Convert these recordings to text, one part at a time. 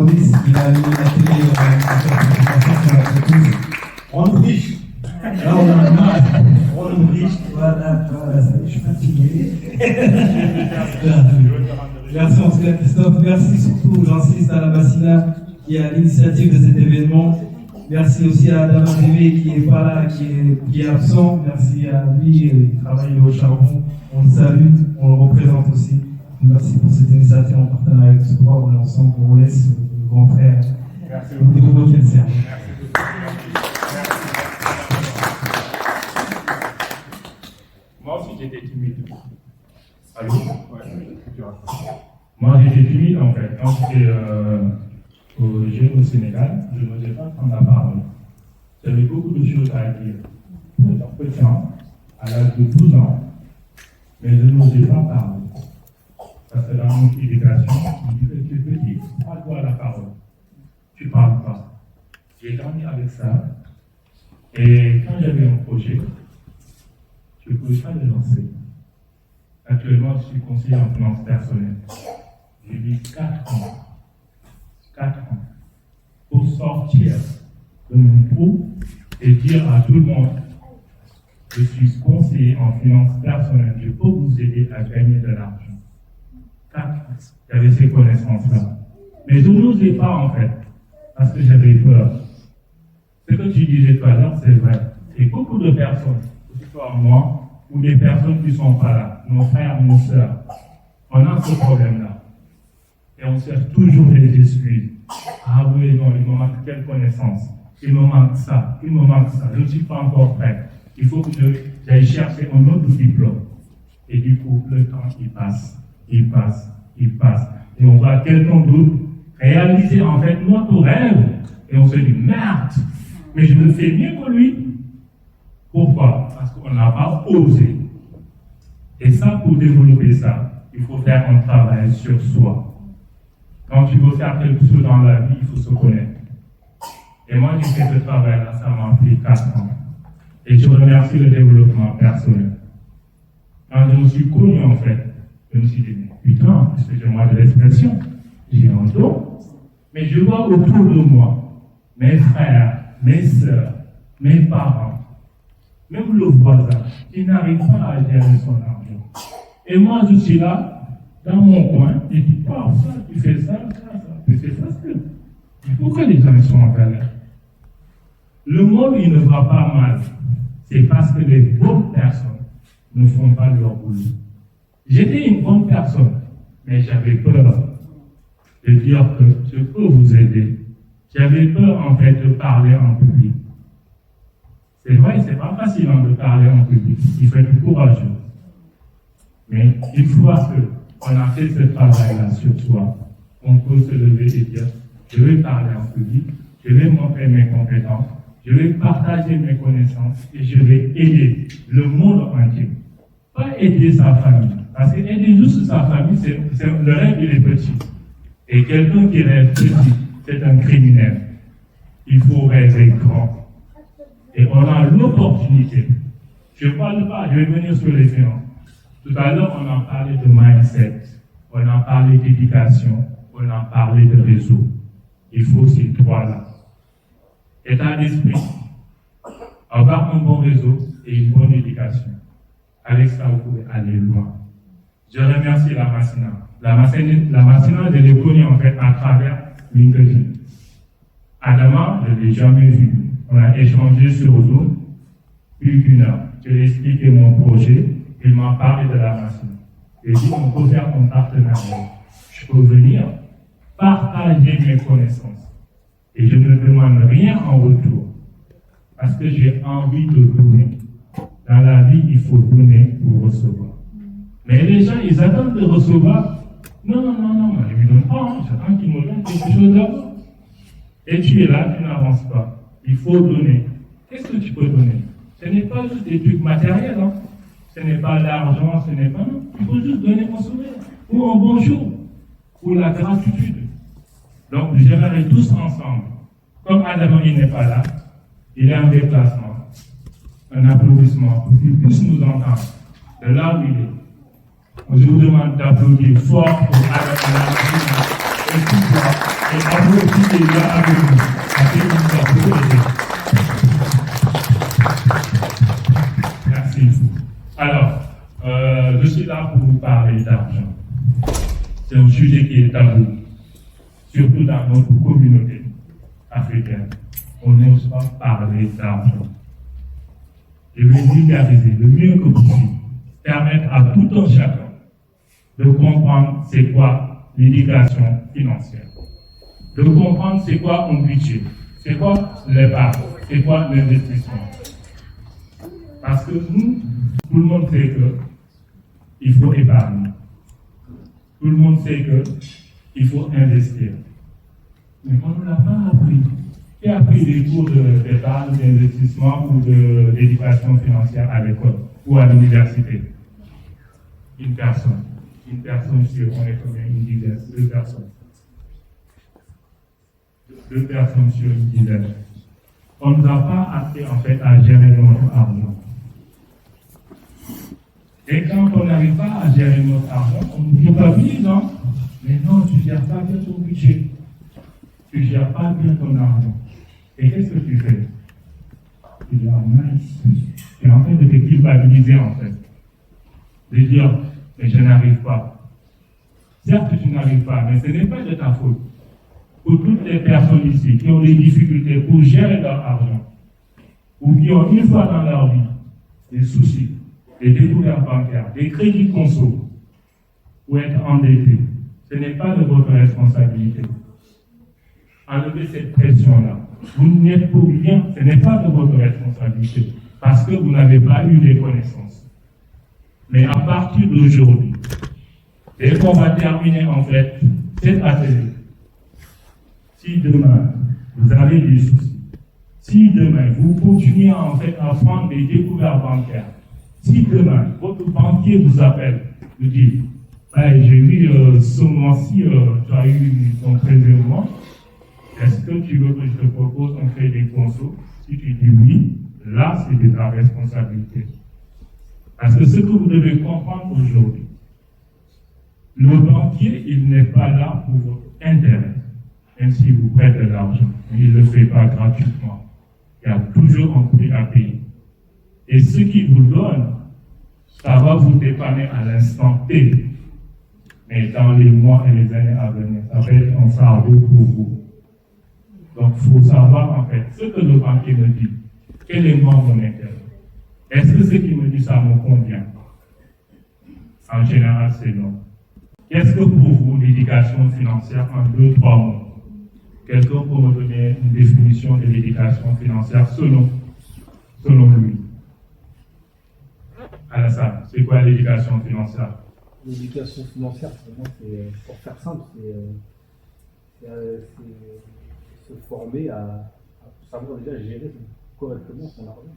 Maurice, il a mis la télé on triche. Là, on a mal. On triche. Voilà, je suis fatigué. Merci en tout cas, Christophe. Merci surtout, j'insiste, à la Bassina qui est à l'initiative de cet événement. Merci aussi à Adama TV qui n'est pas là, qui est absent. Merci à lui, il travaille au charbon. On le salue, on le représente aussi. Merci pour cette initiative en partenariat avec ce droit. On est ensemble, on laisse le grand frère vous développer le cerveau. Moi aussi j'étais timide. Allô? Ouais. Moi j'étais timide en fait. Quand j'étais au Sénégal, je n'osais pas prendre la parole. J'avais beaucoup de choses à dire. Étant petit, à l'âge de 12 ans, mais je n'osais pas parler. Parce que dans mon éducation, on dit que tu es petit, prends-toi la parole. Tu ne parles pas. J'ai grandi avec ça. Et quand j'avais un projet, je ne pouvais pas le lancer. Actuellement, je suis conseiller en finance personnelle. J'ai mis 4 ans pour sortir de mon trou et dire à tout le monde, je suis conseiller en finance personnelle, je peux vous aider à gagner de l'argent. 4 ans, j'avais ces connaissances-là. Mais je n'osais pas en fait, parce que j'avais peur. Ce que tu disais tout à l'heure, c'est vrai. Et beaucoup de personnes, que ce soit moi, ou des personnes qui ne sont pas là, nos frères, nos sœurs, on a ce problème-là. Et on cherche toujours des excuses. Ah oui, non, il me manque telle connaissance. Il me manque ça, je ne suis pas encore prêt. Il faut que j'aille chercher un autre diplôme. Et du coup, le temps, il passe. Et on voit quelqu'un d'autre réaliser en fait notre rêve. Et on se dit, merde, mais je le fais mieux que lui. Pourquoi? Parce qu'on n'a pas osé. Et ça, pour développer ça, il faut faire un travail sur soi. Quand tu veux faire quelque chose dans la vie, il faut se connaître. Et moi, j'ai fait ce travail-là, ça m'a pris 4 ans. Et je remercie le développement personnel. Quand je me suis connu, en fait, je me suis dit, putain, excusez-moi de l'expression, j'ai un don. Mais je vois autour de moi, mes frères, mes sœurs, mes parents, même le voisin, qui n'arrive pas à gérer son argent. Et moi, je suis là, dans mon coin, et je dis, oh, ça, tu fais ça. Mais c'est facile. Pourquoi les gens sont en galère? Le monde, il ne va pas mal. C'est parce que les bonnes personnes ne font pas leur boulot. J'étais une bonne personne, mais j'avais peur de dire que je peux vous aider. J'avais peur, en fait, de parler en public. C'est vrai, c'est pas facile de parler en public. Il faut être courageux. Mais une fois qu'on a fait ce travail-là sur soi, on peut se lever et dire, je vais parler en public, je vais montrer mes compétences, je vais partager mes connaissances et je vais aider le monde entier. Pas aider sa famille. Parce que aider juste sa famille, le rêve, il est petit. Et quelqu'un qui rêve petit, c'est un criminel. Il faut rêver grand. Et on a l'opportunité. Je ne parle pas, je vais venir sur les séances. Tout à l'heure, on a parlé de mindset, on a parlé d'éducation, on a parlé de réseau. Il faut ces 3-là. État d'esprit, avoir un bon réseau et une bonne éducation. Avec ça, vous pouvez aller loin. Je remercie la Massina. La Massina, je l'ai connue en fait à travers LinkedIn. Adama, je ne l'ai jamais vu. On a échangé sur Zoom plus d'1 heure. Je lui ai expliqué mon projet. Il m'a parlé de la Massina. Il dit on peut faire un partenariat. Je peux venir partager mes connaissances. Et je ne demande rien en retour. Parce que j'ai envie de donner. Dans la vie, il faut donner pour recevoir. Mais les gens, ils attendent de recevoir. Non, moi, je ne lui donne pas. J'attends qu'ils me donnent quelque chose d'abord. Et tu es là, tu n'avances pas. Il faut donner. Qu'est-ce que tu peux donner? Ce n'est pas juste des trucs matériels. Ce n'est pas l'argent, ce n'est pas... Non. Il faut juste donner un sourire. Ou un bonjour. Ou la gratitude. Donc, j'aimerais tous ensemble. Comme Adam, il n'est pas là. Il est en déplacement. Un applaudissement pour qu'il puisse nous entendre. De là où il est. Je vous demande d'applaudir fort pour Adam et tout ça. Et bravo aussi qui est là avec nous. Parce qu'il nous a beaucoup aidé. Merci. Alors, je suis là pour vous parler d'argent. C'est un sujet qui est tabou, surtout dans notre communauté africaine. On n'ose pas parler d'argent. Je vais vulgariser le mieux que possible, permettre à tout un chacun de comprendre c'est quoi l'éducation financière, de comprendre c'est quoi un budget, c'est quoi l'épargne, c'est quoi l'investissement. Parce que nous, tout le monde sait qu'il faut épargner. Tout le monde sait qu'il faut investir. Mais on ne l'a pas appris. Qui a pris des cours d'épargne, d'investissement ou d'éducation financière à l'école ou à l'université? Une personne. Une personne sur, on est combien? Une dizaine. Deux personnes. Deux personnes sur une dizaine. On ne nous a pas appris en fait à gérer notre argent. Et quand on n'arrive pas à gérer notre argent, on nous culpabilise, non? Mais non, tu ne gères pas bien ton budget. Tu ne gères pas bien ton argent. Et qu'est-ce que tu fais? Tu dis, ah mince, tu es en train de te culpabiliser en fait. De dire, mais je n'arrive pas. Certes, tu n'arrives pas, mais ce n'est pas de ta faute. Pour toutes les personnes ici qui ont des difficultés pour gérer leur argent, ou qui ont une fois dans leur vie des soucis, des découvertes bancaires, des crédits conso, ou être endettés, ce n'est pas de votre responsabilité. Enlevez cette pression-là. Vous n'y êtes pour rien, ce n'est pas de votre responsabilité, parce que vous n'avez pas eu les connaissances. Mais à partir d'aujourd'hui, dès qu'on va terminer en fait cet atelier, si demain vous avez des soucis, si demain vous continuez en fait à prendre des découvertes bancaires, si demain votre banquier vous appelle, vous dit, hey, j'ai vu ce mois-ci, tu as eu ton prélèvement. Est-ce que tu veux que je te propose un crédit conso? Si tu dis oui, là, c'est de ta responsabilité. Parce que ce que vous devez comprendre aujourd'hui, le banquier, il n'est pas là pour votre intérêt, même s'il vous prête de l'argent. Il ne le fait pas gratuitement. Il y a toujours un prix à payer. Et ce qu'il vous donne, ça va vous dépanner à l'instant T. Mais dans les mois et les années à venir, ça va être un fardeau pour vous. Donc, il faut savoir en fait ce que le banquier me dit. Quel est moi mon intérêt? Est-ce que ce qu'il me dit, ça me convient? En général, c'est non. Qu'est-ce que pour vous l'éducation financière en 2-3 mots? Quelqu'un peut me donner une définition de l'éducation financière selon lui. Alassane, c'est quoi l'éducation financière? L'éducation financière, pour moi, c'est, pour faire simple, c'est se former à savoir déjà gérer correctement son argent.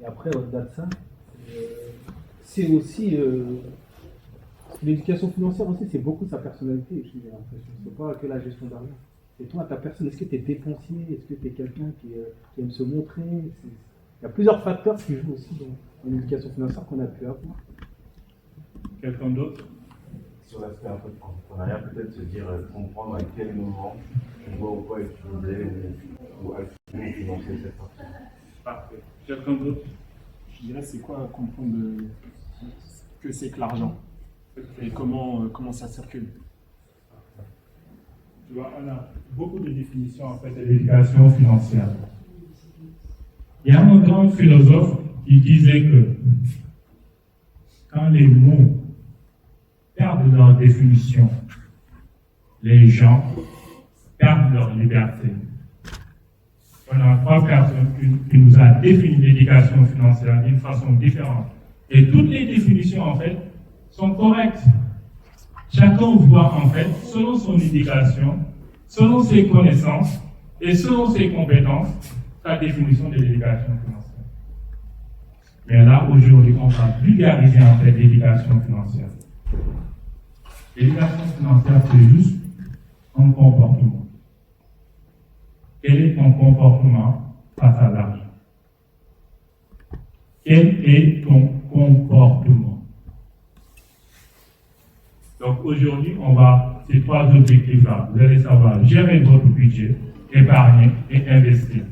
Et après, au-delà de ça, c'est aussi l'éducation financière aussi, c'est beaucoup sa personnalité, j'ai l'impression. C'est pas que la gestion d'argent. C'est toi, ta personne. Est-ce que tu es dépensier? Est-ce que tu es quelqu'un qui aime se montrer? Il y a plusieurs facteurs qui jouent aussi dans l'éducation financière qu'on a pu avoir. Quelqu'un d'autre? Sur l'aspect un peu de entrepreneuriat, peut-être se dire comprendre à quel moment on doit ou pas utiliser ou assumer financer cette partie. Parfait. Quelqu'un d'autre? Je dirais c'est quoi comprendre que c'est que l'argent et comment ça circule. Tu vois, on a beaucoup de définitions en fait de l'éducation financière. Il y a un grand philosophe qui disait que quand les mots perdent leur définition, les gens perdent leur liberté. On a 3 personnes qui nous a défini l'éducation financière d'une façon différente. Et toutes les définitions, en fait, sont correctes. Chacun voit, en fait, selon son éducation, selon ses connaissances et selon ses compétences, sa définition de l'éducation financière. Mais là, aujourd'hui, on va vulgariser, en fait, l'éducation financière. L'éducation financière, c'est juste un comportement. Quel est ton comportement face à l'argent? Quel est ton comportement? Donc aujourd'hui, on va, ces trois objectifs-là, vous allez savoir gérer votre budget, épargner et investir.